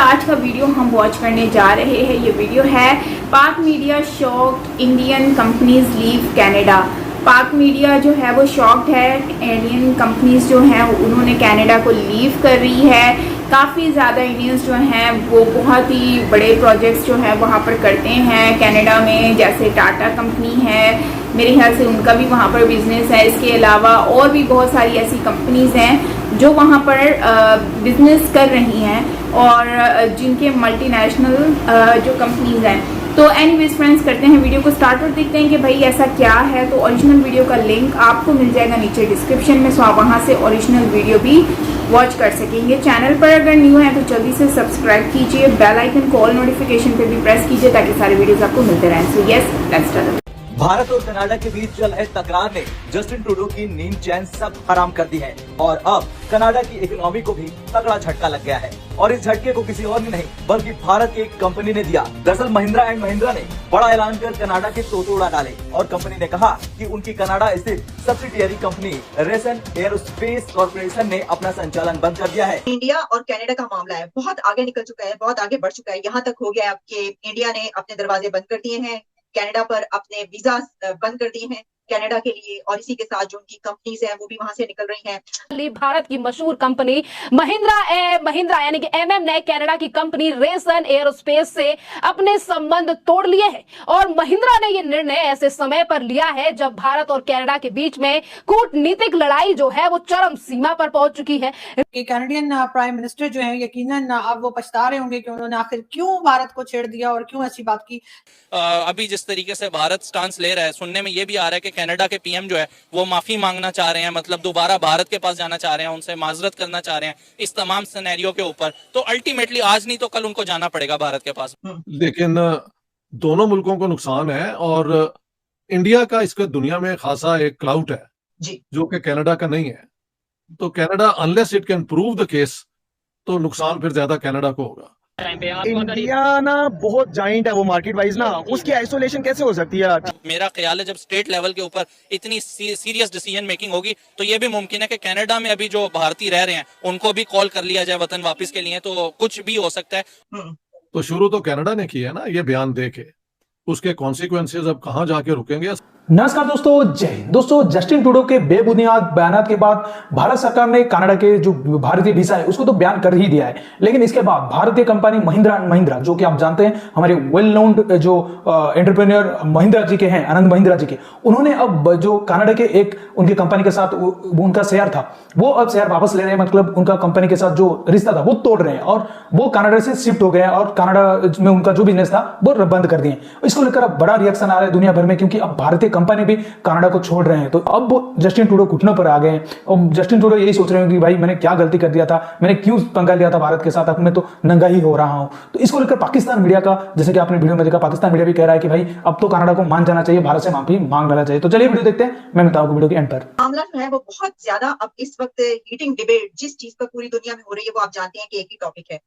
आज का वीडियो हम वॉच करने जा रहे हैं। ये वीडियो है पाक media shocked Indian companies leave Canada. पाक मीडिया जो है वो शॉक्ड है, इंडियन कंपनीज जो हैं उन्होंने कनाडा को लीव कर रही है। काफ़ी ज़्यादा इंडियंस जो हैं वो बहुत ही बड़े प्रोजेक्ट्स जो हैं वहाँ पर करते हैं कनाडा में, जैसे टाटा कंपनी है, मेरे ख्याल से उनका भी वहाँ पर बिजनेस है। इसके अलावा और भी बहुत सारी ऐसी कंपनीज हैं जो वहाँ पर बिजनेस कर रही हैं और जिनके मल्टीनेशनल जो कंपनीज हैं। तो एनीवेज फ्रेंड्स, करते हैं वीडियो को स्टार्ट और देखते हैं कि भाई ऐसा क्या है। तो ओरिजिनल वीडियो का लिंक आपको मिल जाएगा नीचे डिस्क्रिप्शन में, सो आप वहाँ से ओरिजिनल वीडियो भी वॉच कर सकेंगे। चैनल पर अगर न्यू है तो जल्दी से सब्सक्राइब कीजिए, बेल आइकन कॉल नोटिफिकेशन पे भी प्रेस कीजिए ताकि सारे वीडियोस आपको मिलते रहें। So yes, let's start. Bharat और कनाडा के बीच चल रहे टकराव ने जस्टिन ट्रूडो की नींद चैन सब हराम कर दी है और अब कनाडा की इकोनॉमी को भी तगड़ा झटका लग गया है। और इस झटके को किसी और ने नहीं बल्कि भारत की एक कंपनी ने दिया। दरअसल महिंद्रा एंड महिंद्रा ने बड़ा ऐलान कर कनाडा के तोते उड़ा डाले और कंपनी ने कहा कि उनकी कनाडा स्थित subsidiary company ration aerospace corporation ने अपना संचालन बंद कर दिया है। इंडिया और कनाडा का मामला है बहुत आगे निकल चुका है, बहुत आगे बढ़ चुका है। यहाँ तक हो गया कि इंडिया ने अपने दरवाजे बंद कर दिए हैं, कनाडा पर अपने वीजा बंद कर दिए हैं कनाडा के लिए, और इसी के साथ जो उनकी कंपनीज हैं वो भी वहां से निकल रही हैं। भारत की मशहूर कंपनी महिंद्रा यानी कि एमएम ने कनाडा की कंपनी रेसन एयरोस्पेस से अपने संबंध तोड़ लिए हैं और महिंद्रा ने यह निर्णय ऐसे समय पर लिया है जब भारत और कनाडा के बीच में कूटनीतिक लड़ाई जो है वो चरम सीमा पर पहुंच चुकी है। कैनेडियन प्राइम मिनिस्टर जो है यकीनन अब वो पछता रहे होंगे कि उन्होंने आखिर क्यों भारत को छेड़ दिया और क्यों ऐसी बात की। अभी जिस तरीके से भारत स्टांस ले रहा है, सुनने में ये भी आ रहा है कि कनाडा के पीएम जो है वो माफी मांगना चाह रहे हैं, मतलब दोबारा भारत के पास जाना चाह रहे हैं, उनसे माजरत करना चाह रहे हैं इस तमाम सिनेरियो के ऊपर। तो अल्टीमेटली आज नहीं तो कल उनको जाना पड़ेगा भारत के पास। लेकिन दोनों मुल्कों को नुकसान है और इंडिया का इसका दुनिया में खासा एक क्लाउट है जी, जो कि कनाडा का नहीं है। तो Canada unless it can prove the case तो नुकसान फिर ज्यादा कनाडा को होगा। इंडिया ना बहुत जाइंट है वो मार्केट वाइज ना, उसकी आइसोलेशन कैसे हो सकती है? मेरा ख्याल है जब स्टेट लेवल के ऊपर इतनी सीरियस डिसीजन मेकिंग होगी तो ये भी मुमकिन है कि कनाडा में अभी जो भारतीय रह रहे हैं उनको भी कॉल कर लिया जाए वतन वापस के लिए, तो कुछ भी हो सकता है। तो शुरू तो कनाडा ने किया ना ये बयान दे के, उसके कॉन्सिक्वेंसेज अब कहां जाके रुकेंगे। नमस्कार दोस्तों, जय हिंद। दोस्तों, जस्टिन ट्रूडो के बेबुनियाद बयानात के बाद भारत सरकार ने कनाडा के जो भारतीय वीजा है उसको तो बैन कर ही दिया है, लेकिन इसके बाद भारतीय कंपनी महिंद्रा एंड महिंद्रा, जो कि आप जानते हैं हमारे वेल नोन जो एंटरप्रेन्योर महिंद्रा जी के हैं, आनंद महिंद्रा जी के, उन्होंने अब जो कनाडा के एक उनकी कंपनी के साथ उनका शेयर था वो अब शेयर वापस ले रहे हैं। मतलब उनका कंपनी के साथ जो रिश्ता था वो तोड़ रहे हैं और वो कनाडा से शिफ्ट हो गए हैं और कनाडा में उनका जो बिजनेस था वो बंद कर दिए। इसको लेकर अब बड़ा रिएक्शन आ रहा है दुनिया भर में, क्योंकि अब भारतीय कंपनी भी कनाडा को छोड़ रहे हैं। तो अब वो जस्टिन ट्रूडो घुटनों पर आ गए हैं और जस्टिन ट्रूडो यही सोच रहे हैं कि भाई मैंने क्या गलती कर दिया था, मैंने क्यों पंगा लिया था भारत के साथ, अब मैं तो नंगा ही हो रहा हूं। तो इसको लेकर पाकिस्तान मीडिया का, जैसे कि आपने वीडियो में देखा, पाकिस्तान मीडिया भी कह रहा है कि भाई अब तो कनाडा को मान जाना चाहिए, भारत से माफी मांग लेना चाहिए। तो चलिए वीडियो देखते हैं, मैं बताऊंगा वीडियो के एंड पर। मामला जो है वो बहुत ज्यादा अब इस वक्त हीटिंग डिबेट जिस चीज पर पूरी दुनिया में हो रही है वो आप जानते हैं कि एक ही टॉपिक है।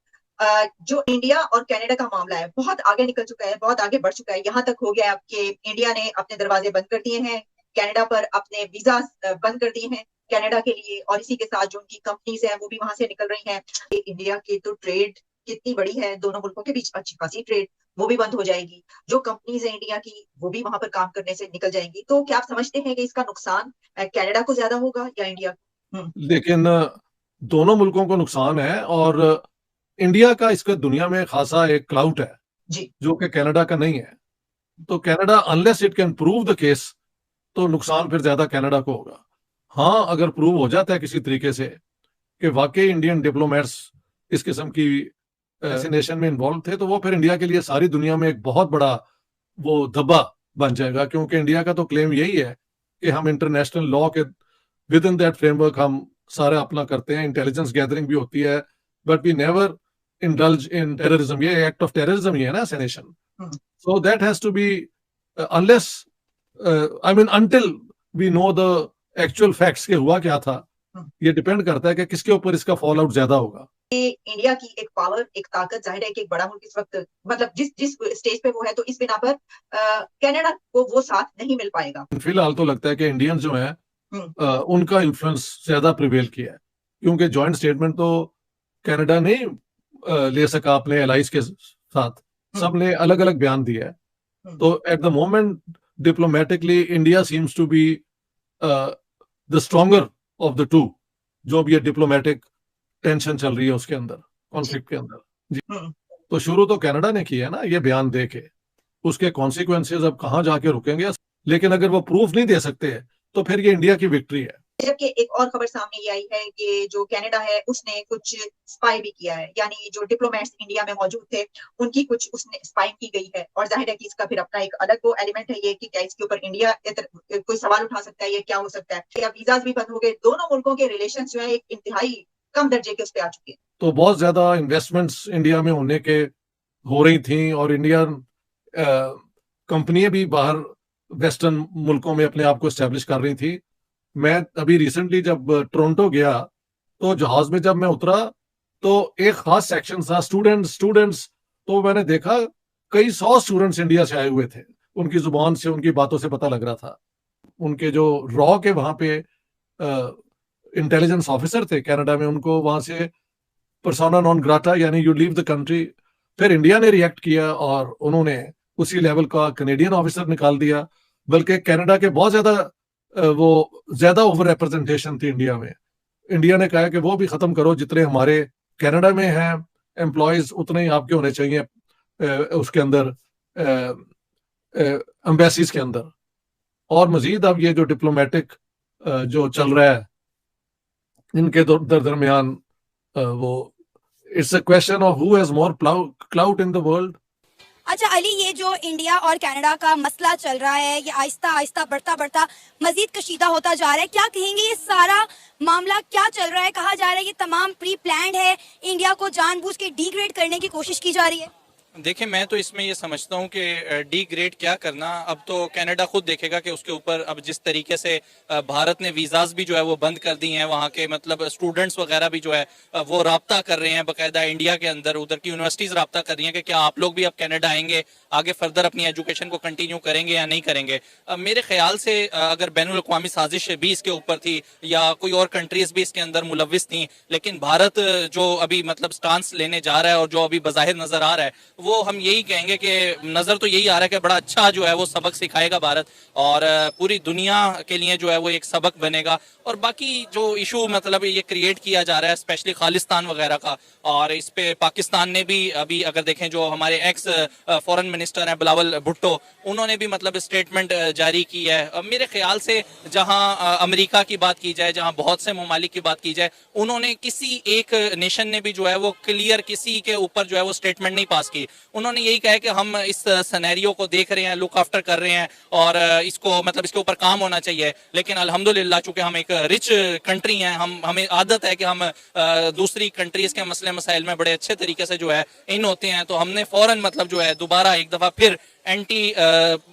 जो इंडिया और कनाडा का मामला है बहुत आगे निकल चुका है, बहुत आगे बढ़ चुका है। यहाँ तक हो गया कि इंडिया ने अपने दरवाजे बंद कर दिए हैं, कनाडा पर अपने वीजा बंद कर दिए हैं कनाडा के लिए, और इसी के साथ जो उनकी कंपनीज हैं वो भी वहां से निकल रही हैं। इंडिया की तो ट्रेड कितनी बड़ी है, दोनों मुल्कों के बीच अच्छी खासी ट्रेड, वो भी बंद हो जाएगी। जो कंपनीज है इंडिया की वो भी वहां पर काम करने से निकल जाएंगी। तो क्या आप समझते हैं कि इसका नुकसान कनाडा को ज्यादा होगा या इंडिया को? लेकिन दोनों मुल्कों को नुकसान है और इंडिया का इसका दुनिया में खासा एक क्लाउट है जी, जो कि कनाडा का नहीं है। तो Canada unless it can prove the case तो नुकसान फिर ज्यादा कनाडा को होगा। हाँ, अगर प्रूव हो जाता है किसी तरीके से कि वाकई इंडियन डिप्लोमेट्स इस किस्म की असैसिनेशन में इन्वॉल्व थे, तो वो फिर इंडिया के लिए सारी दुनिया में एक बहुत बड़ा वो धब्बा बन जाएगा, क्योंकि इंडिया का तो क्लेम यही है कि हम इंटरनेशनल लॉ के विद इन दैट फ्रेमवर्क हम सारा अपना करते हैं, इंटेलिजेंस गैदरिंग भी होती है, but we never indulge in terrorism. ये एक्ट ऑफ टेररिज्म ही है ना असैसिनेशन। So that has to be unless I mean until we know the actual facts के हुआ क्या था, ये डिपेंड करता है कि किसके ऊपर इसका फॉल आउट ज्यादा होगा। इंडिया की एक पावर, एक ताकत, जाहिर है कि एक बड़ा मुल्क इस वक्त मतलब जिस स्टेज पे वो है, तो इस बिना पर कनाडा को वो साथ नहीं मिल पाएगा। फिलहाल तो लगता है कि इंडियन जो है उनका इन्फ्लुएंस ज्यादा प्रिवेल किया है, क्योंकि जॉइंट स्टेटमेंट तो कनाडा ने ले सका अपने एलाइज के साथ, सबने अलग अलग बयान दिया है। तो at the moment diplomatically India seems to be the stronger of the two, जो भी ये डिप्लोमेटिक टेंशन चल रही है उसके अंदर, कॉन्फ्लिक्ट के अंदर जी। तो शुरू तो कनाडा ने किया है ना ये बयान दे के, उसके कॉन्सिक्वेंसेज अब कहाँ जाके रुकेंगे, लेकिन अगर वो प्रूफ नहीं दे सकते तो फिर ये इंडिया की विक्ट्री है। जबकि एक और खबर सामने ये आई है कि जो कनाडा है उसने कुछ स्पाई भी किया है, यानी जो डिप्लोमेट्स इंडिया में मौजूद थे उनकी कुछ उसने स्पाइंग की गई है। और जाहिर है कि इसका फिर अपना एक अलग वो एलिमेंट है ये कि क्या इसके ऊपर इंडिया कोई सवाल उठा सकता है, ये क्या हो सकता है, या वीजाज भी बंद हो गए। दोनों मुल्कों के रिलेशन जो है एक इंतहाई कम दर्जे के उस पर आ चुके हैं। तो बहुत ज्यादा इन्वेस्टमेंट्स इंडिया में हो रही थी और इंडियन कंपनियां भी बाहर वेस्टर्न मुल्कों में अपने आप को एस्टेब्लिश कर रही थी। मैं अभी रिसेंटली जब टोरंटो गया तो जहाज में जब मैं उतरा तो एक खास सेक्शन था स्टूडेंट्स, तो मैंने देखा कई 100 स्टूडेंट्स इंडिया से आए हुए थे। उनकी जुबान से, उनकी बातों से पता लग रहा था। उनके जो रॉ के वहां पे इंटेलिजेंस ऑफिसर थे कनाडा में, उनको वहां से पर्सोना नॉन ग्राटा यानी यू लीव द कंट्री। फिर इंडिया ने रिएक्ट किया और उन्होंने उसी लेवल का कैनेडियन ऑफिसर निकाल दिया। बल्कि कनाडा के बहुत ज्यादा ओवर रिप्रेजेंटेशन थी इंडिया में। इंडिया ने कहा कि वो भी खत्म करो, जितने हमारे कनाडा में हैं एम्प्लॉयज उतने ही आपके होने चाहिए उसके अंदर एम्बेसीज के अंदर। और मजीद अब ये जो डिप्लोमेटिक जो चल रहा है इनके दरमियान वो it's a question of who has more clout in the world. अच्छा अली, ये जो इंडिया और कनाडा का मसला चल रहा है ये आहिस्ता आहिस्ता बढ़ता मजीद कशीदा होता जा रहा है, क्या कहेंगे ये सारा मामला क्या चल रहा है? कहा जा रहा है ये तमाम प्री प्लान्ड है, इंडिया को जानबूझ के डिग्रेड करने की कोशिश की जा रही है। देखिए, मैं तो इसमें ये समझता हूँ कि डिग्रेड क्या करना, अब तो कनाडा खुद देखेगा कि उसके ऊपर अब जिस तरीके से भारत ने वीज़ाज भी जो है वो बंद कर दी हैं, वहाँ के मतलब स्टूडेंट्स वगैरह भी जो है वो राब्ता कर रहे हैं बाकायदा इंडिया के अंदर, उधर की यूनिवर्सिटीज़ राब्ता कर रही हैं कि क्या आप लोग भी अब कनाडा आएंगे, आगे फर्दर अपनी एजुकेशन को कंटिन्यू करेंगे या नहीं करेंगे। मेरे ख्याल से अगर बैनुल अक़वामी साजिश भी इसके ऊपर थी या कोई और कंट्रीज भी इसके अंदर मुलविस थी, लेकिन भारत जो अभी मतलब स्टांस लेने जा रहा है और जो अभी बज़ाहिर नजर आ रहा है वो हम यही कहेंगे कि नजर तो यही आ रहा है कि बड़ा अच्छा जो है वो सबक सिखाएगा भारत और पूरी दुनिया के लिए जो है वो एक सबक बनेगा। और बाकी जो इशू मतलब ये क्रिएट किया जा रहा है स्पेशली खालिस्तान वगैरह का, और इस पे पाकिस्तान ने भी अभी अगर देखें जो हमारे एक्स फॉरेन मिनिस्टर हैं बिलावल भुट्टो, उन्होंने भी मतलब स्टेटमेंट जारी की है। मेरे ख्याल से जहां अमेरिका की बात की जाए, जहां बहुत से ममालिक की बात की जाए, उन्होंने किसी एक नेशन ने भी जो है वो क्लियर किसी के ऊपर जो है वो स्टेटमेंट नहीं पास की। उन्होंने यही कहा कि हम इस सिनेरियो को देख रहे हैं, लुक आफ्टर कर रहे हैं और इसको मतलब इसके ऊपर काम होना चाहिए। लेकिन अल्हम्दुलिल्लाह चूंकि हम एक रिच कंट्री हैं, हमें आदत है कि हम दूसरी कंट्रीज के मसले मसाइल में बड़े अच्छे तरीके से जो है इन होते हैं, तो हमने फौरन मतलब जो है दोबारा एक दफा फिर एंटी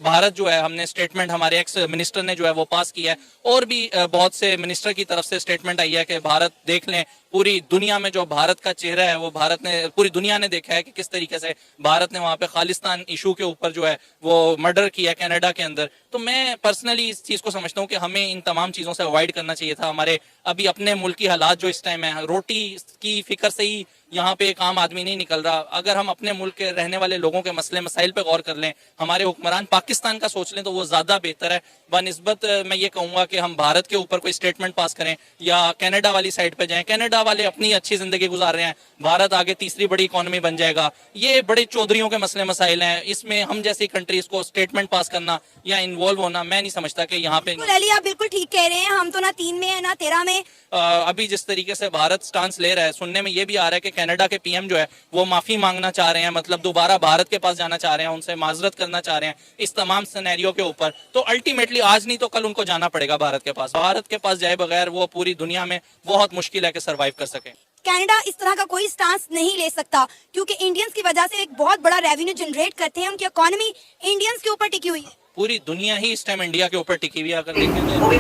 भारत जो है हमने स्टेटमेंट हमारे एक्स मिनिस्टर ने जो है वो पास किया है। और भी बहुत से मिनिस्टर की तरफ से स्टेटमेंट आई है कि भारत देख लें, पूरी दुनिया में जो भारत का चेहरा है वो भारत ने, पूरी दुनिया ने देखा है कि किस तरीके से भारत ने वहां पे खालिस्तान इशू के ऊपर जो है वो मर्डर किया कनाडा के अंदर। तो मैं पर्सनली इस चीज को समझता हूँ कि हमें इन तमाम चीजों से अवॉइड करना चाहिए था। हमारे अभी अपने मुल्क की हालात जो इस टाइम है, रोटी की फिक्र से ही यहाँ पे एक आम आदमी नहीं निकल रहा। अगर हम अपने मुल्क के रहने वाले लोगों के मसले मसाइल पे गौर कर लें, हमारे हुक्मरान पाकिस्तान का सोच लें, तो वो ज्यादा बेहतर है बनिस्बत मैं ये कहूंगा कि हम भारत के ऊपर कोई स्टेटमेंट पास करें या कनाडा वाली साइड पे जाएं। कनाडा वाले अपनी अच्छी जिंदगी गुजार रहे हैं, भारत आगे तीसरी बड़ी इकोनॉमी बन जाएगा। ये बड़े चौधरियों के मसले मसाइल हैं, इसमें हम जैसी कंट्रीज को स्टेटमेंट पास करना या इन्वॉल्व होना मैं नहीं समझता कि यहाँ पे। अली आप बिल्कुल ठीक कह रहे हैं, हम तो ना 3 में है ना 13 में। अभी जिस तरीके से भारत स्टांस ले रहा है, सुनने में ये भी आ रहा है कि कनाडा के पीएम जो है वो माफी मांगना चाह रहे हैं, मतलब दोबारा भारत के पास जाना चाह रहे हैं, उनसे माजरत करना चाह रहे हैं इस तमाम सिनेरियो के ऊपर। तो अल्टीमेटली आज नहीं तो कल उनको जाना पड़ेगा भारत के पास। भारत के पास जाए बगैर वो पूरी दुनिया में बहुत मुश्किल है कि सरवाइव कर सके। कनाडा इस तरह का कोई स्टांस नहीं ले सकता क्योंकि इंडियंस की वजह से एक बहुत बड़ा रेवेन्यू जनरेट करते हैं, उनकी इकोनॉमी इंडियंस के ऊपर टिकी हुई है। पूरी दुनिया ही इस टाइम इंडिया के ऊपर टिकी हुई है। अगर देखें तो पूरी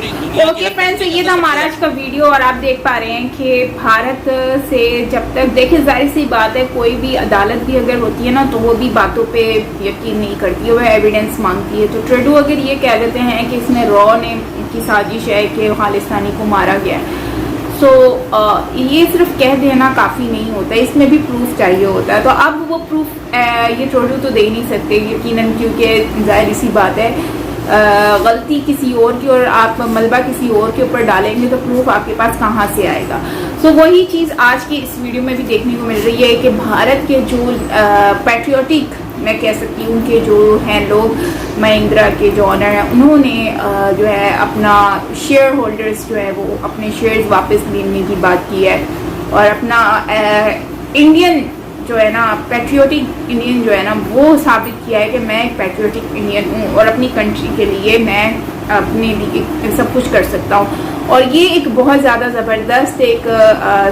दुनिया। ओके फ्रेंड्स, ये था हमारा आज का वीडियो और आप देख पा रहे हैं कि भारत से जब तक देखिए जाहिर सी बात है कोई भी अदालत भी अगर होती है ना तो वो भी बातों पे यकीन नहीं करती है, वह एविडेंस मांगती है। तो ट्रूडो अगर ये कह देते हैं कि इसमें रॉ ने की साजिश है कि खालिस्तानी को मारा गया है, सो ये सिर्फ कह देना काफ़ी नहीं होता, इसमें भी प्रूफ चाहिए होता है। तो अब वो प्रूफ ये ट्रूडो तो दे नहीं सकते यकीनन, क्योंकि जाहिर सी बात है गलती किसी और की और आप मलबा किसी और के ऊपर डालेंगे तो प्रूफ आपके पास कहाँ से आएगा। सो वही चीज़ आज की इस वीडियो में भी देखने को मिल रही है कि भारत के जो पैट्रियोटिक मैं कह सकती हूँ कि जो हैं लोग, महिंद्रा के जो ऑनर हैं, उन्होंने जो है अपना शेयर होल्डर्स जो है वो अपने शेयर्स वापस लेने की बात की है और अपना इंडियन जो है ना पैट्रियोटिक इंडियन जो है ना वो साबित किया है कि मैं एक पैट्रियोटिक इंडियन हूँ और अपनी कंट्री के लिए मैं अपने लिए सब कुछ कर सकता हूँ। और ये एक बहुत ज़्यादा ज़बरदस्त एक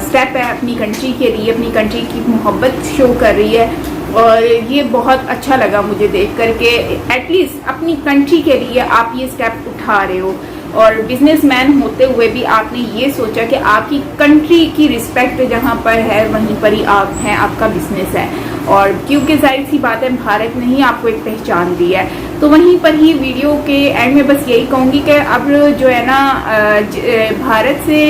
स्टेप है अपनी कंट्री के लिए, अपनी कंट्री की मोहब्बत शो कर रही है और ये बहुत अच्छा लगा मुझे देख कर के एटलीस्ट अपनी कंट्री के लिए आप ये स्टेप उठा रहे हो और बिजनेसमैन होते हुए भी आपने ये सोचा कि आपकी कंट्री की रिस्पेक्ट जहाँ पर है वहीं पर ही आप हैं, आपका बिजनेस है। और क्योंकि जाहिर सी बात है भारत ने ही आपको एक पहचान दी है, तो वहीं पर ही वीडियो के एंड में बस यही कहूँगी कि अब जो है ना भारत से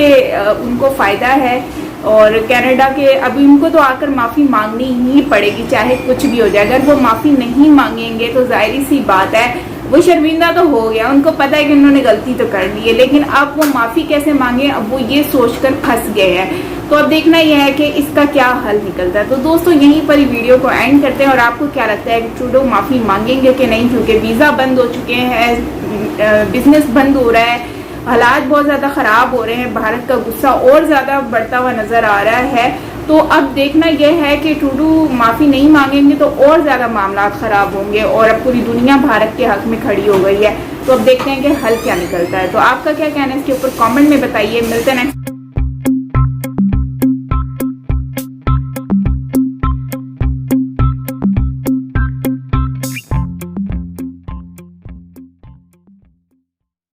उनको फ़ायदा है और कनाडा के अब उनको तो आकर माफ़ी मांगनी ही पड़ेगी चाहे कुछ भी हो जाए। अगर वो माफ़ी नहीं मांगेंगे तो जाहिर सी बात है वो शर्मिंदा तो हो गया, उनको पता है कि उन्होंने गलती तो कर ली है, लेकिन अब वो माफ़ी कैसे मांगे अब वो ये सोचकर फंस गए हैं। तो अब देखना यह है कि इसका क्या हल निकलता है। तो दोस्तों यहीं पर ही वीडियो को एंड करते हैं और आपको क्या लगता है कि ट्रूडो माफ़ी मांगेंगे कि नहीं, क्योंकि वीज़ा बंद हो चुके हैं, बिजनेस बंद हो रहा है, हालात बहुत ज़्यादा ख़राब हो रहे हैं, भारत का गुस्सा और ज़्यादा बढ़ता हुआ नज़र आ रहा है। तो अब देखना यह है कि ट्रूडो माफ़ी नहीं मांगेंगे तो और ज़्यादा मामला ख़राब होंगे और अब पूरी दुनिया भारत के हक में खड़ी हो गई है। तो अब देखते हैं कि हल क्या निकलता है। तो आपका क्या कहना है इसके ऊपर कमेंट में बताइए। मिलते हैं नेक्स्ट